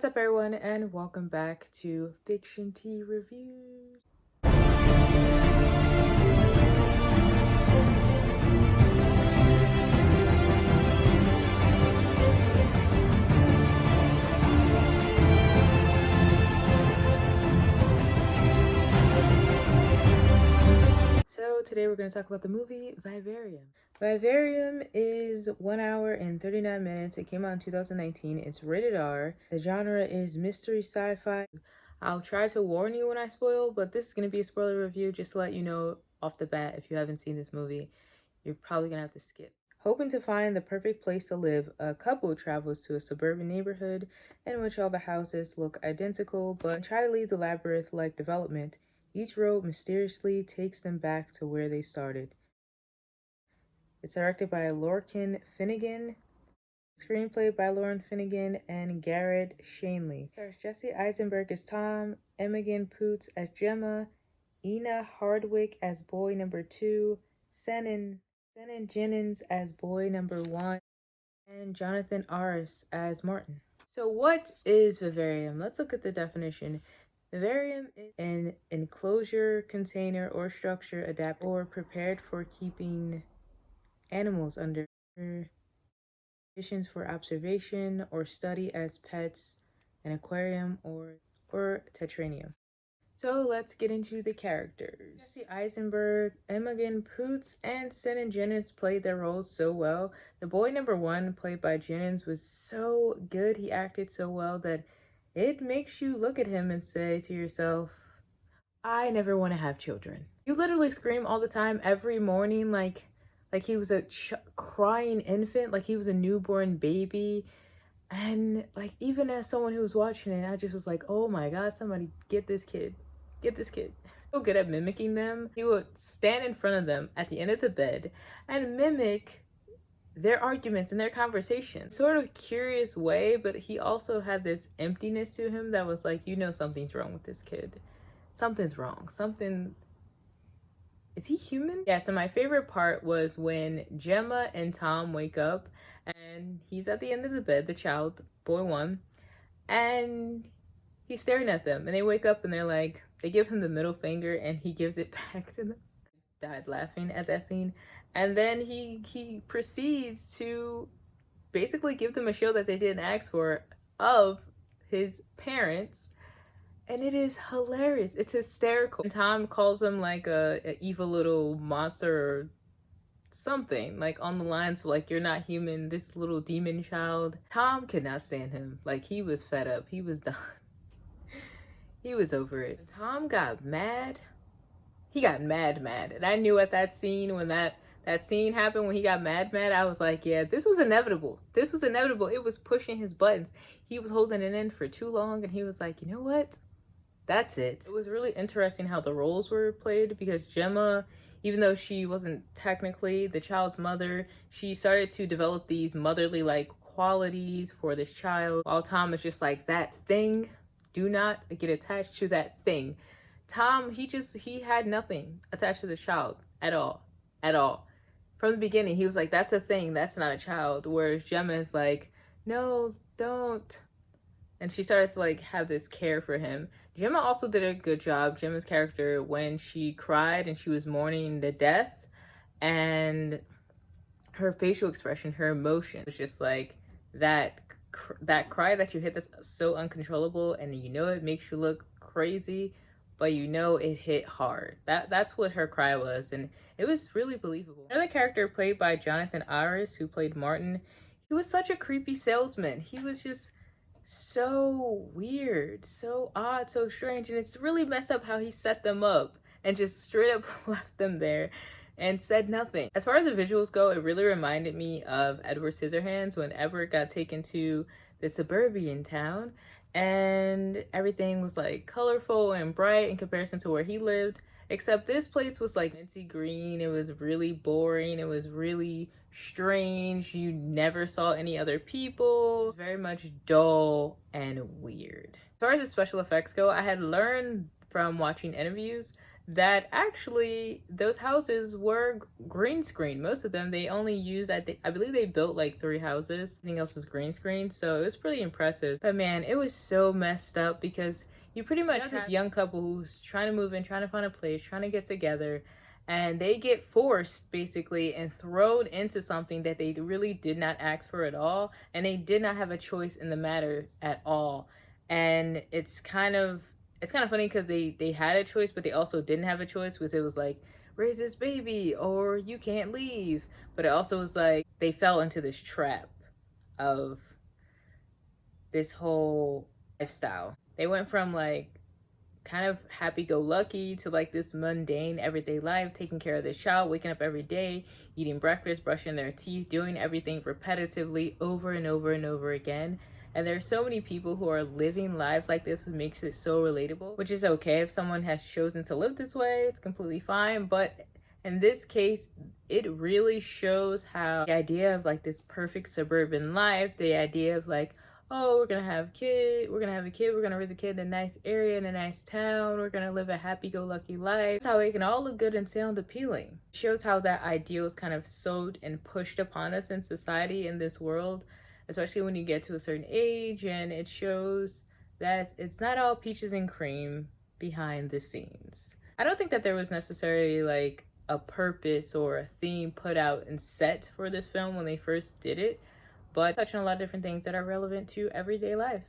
What's up everyone and welcome back to Fiction Tea Reviews. So today we're going to talk about the movie Vivarium. Vivarium is 1 hour and 39 minutes. It came out in 2019. It's rated R. The genre is mystery sci-fi. I'll try to warn you when I spoil, but this is going to be a spoiler review just to let you know off the bat if you haven't seen this movie. You're probably going to have to skip. Hoping to find the perfect place to live, a couple travels to a suburban neighborhood in which all the houses look identical, but try to leave the labyrinth-like development. Each road mysteriously takes them back to where they started. It's directed by Lorcan Finnegan, screenplay by Finnegan and Garret, Shanley. Stars Jesse Eisenberg as Tom, imogenpoots as Gemma, Ina Hardwick as boy number 2, Senan Jennings as boy number 1, and Jonathan Aris as Martin. So what is vivarium? Let's look at the definition. Vivarium is an enclosure, container, or structure adapted or prepared for keeping animals under conditions for observation or study as pets, an aquarium, or tetranium. So let's get into the characters. Jesse Eisenberg, imogenpoots, and Senan Jennings played their roles so well. The boy number 1, played by Jennings, was so good. He acted so well that it makes you look at him and say to yourself, I never want to have children. You literally scream all the time, every morning, like he was a crying infant, like he was a newborn baby. And like, even as someone who was watching it, I just was like, oh my God, somebody get this kid. Get this kid. So good at mimicking them. He would stand in front of them at the end of the bed and mimic their arguments and their conversations. Sort of curious way, but he also had this emptiness to him that was like, you know, something's wrong with this kid. Something's wrong. Is he human? Yeah, so my favorite part was when Gemma and Tom wake up and he's at the end of the bed, the child, boy 1, and he's staring at them and they wake up and they're like, they give him the middle finger and he gives it back to them. Died laughing at that scene. And then he proceeds to basically give them a show that they didn't ask for of his parents. And it is hilarious. It's hysterical. And Tom calls him like a evil little monster or something, like on the lines of like, you're not human, this little demon child. Tom could not stand him. Like, he was fed up. He was done. He was over it. And Tom got mad. He got mad. And I knew at that scene, when that scene happened, when he got mad, I was like, yeah, this was inevitable. This was inevitable. It was pushing his buttons. He was holding it in for too long and he was like, you know what? That's it. It was really interesting how the roles were played, because Gemma, even though she wasn't technically the child's mother, she started to develop these motherly-like qualities for this child, while Tom is just like, that thing, do not get attached to that thing. Tom, he had nothing attached to the child at all. From the beginning, he was like, that's a thing, that's not a child. Whereas Gemma is like, no, don't. And she starts to like have this care for him. Gemma also did a good job, Gemma's character, when she cried and she was mourning the death, and her facial expression, her emotion was just like that cry that you hit that's so uncontrollable, and you know it makes you look crazy, but you know it hit hard. That's what her cry was, and it was really believable. Another character played by Jonathan Aris, who played Martin, he was such a creepy salesman. He was just so weird, so odd, so strange, and it's really messed up how he set them up and just straight up left them there and said nothing. As far as the visuals go, it really reminded me of Edward Scissorhands, when Edward got taken to the suburban town and everything was like colorful and bright in comparison to where he lived, except this place was like minty green. It was really boring. It was really strange. You never saw any other people. It was very much dull and weird. As far as the special effects go, I had learned from watching interviews that actually those houses were green screen. Most of them, they only used, I believe they built like 3 houses. Everything else was green screen, so it was pretty impressive. But man, it was so messed up because you pretty much have this young couple who's trying to move in, trying to find a place, trying to get together, and they get forced basically and thrown into something that they really did not ask for at all, and they did not have a choice in the matter at all. And it's kind of funny because they had a choice, but they also didn't have a choice, because it was like, raise this baby or you can't leave. But it also was like they fell into this trap of this whole lifestyle. They went from like kind of happy-go-lucky to like this mundane everyday life, taking care of this child, waking up every day, eating breakfast, brushing their teeth, doing everything repetitively over and over and over again. And there's so many people who are living lives like this, which makes it so relatable, which is okay. If someone has chosen to live this way, it's completely fine. But in this case, it really shows how the idea of like this perfect suburban life, the idea of like, oh, we're gonna have a kid, we're gonna raise a kid in a nice area, in a nice town, we're gonna live a happy-go-lucky life. That's how it can all look good and sound appealing. It shows how that ideal is kind of sewed and pushed upon us in society, in this world, especially when you get to a certain age, and it shows that it's not all peaches and cream behind the scenes. I don't think that there was necessarily like a purpose or a theme put out and set for this film when they first did it, but touching on a lot of different things that are relevant to everyday life.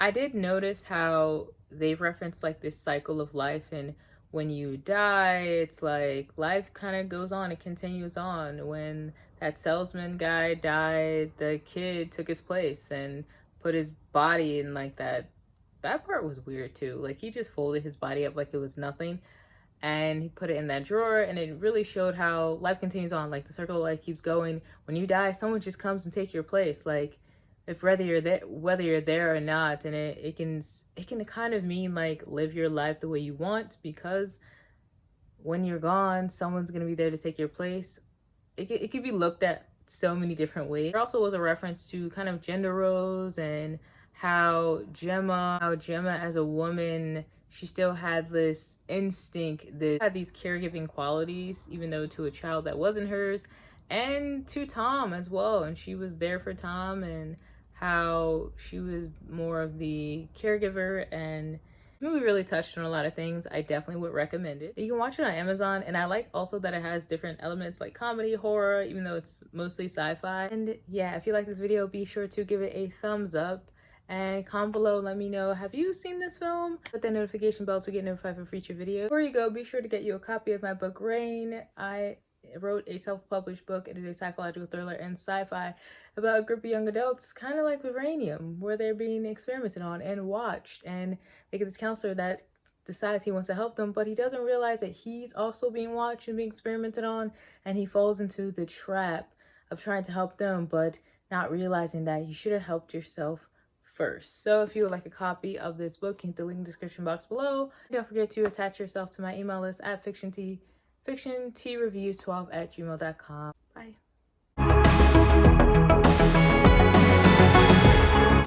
I did notice how they referenced like this cycle of life, and when you die, it's like life kind of goes on, it continues on. When that salesman guy died, the kid took his place and put his body in like that part was weird too. Like he just folded his body up like it was nothing, and he put it in that drawer, and it really showed how life continues on. Like the circle of life keeps going. When you die, someone just comes and take your place. Like if whether you're there or not, and it can kind of mean like live your life the way you want, because when you're gone, someone's gonna be there to take your place. It could be looked at so many different ways. There also was a reference to kind of gender roles, and how Gemma as a woman, she still had this instinct that had these caregiving qualities, even though to a child that wasn't hers, and to Tom as well. And she was there for Tom, and how she was more of the caregiver. And this movie really touched on a lot of things. I definitely would recommend it. You can watch it on Amazon, and I like also that it has different elements like comedy, horror, even though it's mostly sci-fi. And yeah, if you like this video, be sure to give it a thumbs up, and comment below, let me know, have you seen this film? Hit that notification bell to get notified for future videos. Before you go, be sure to get you a copy of my book Rain. I wrote a self-published book. It is a psychological thriller and sci-fi about a group of young adults, kind of like Vivarium, where they're being experimented on and watched, and they get this counselor that decides he wants to help them, but he doesn't realize that he's also being watched and being experimented on, and he falls into the trap of trying to help them, but not realizing that you should have helped yourself first. So if you would like a copy of this book, hit the link in the description box below. Don't forget to attach yourself to my email list at fictiontreviews12@gmail.com. Bye.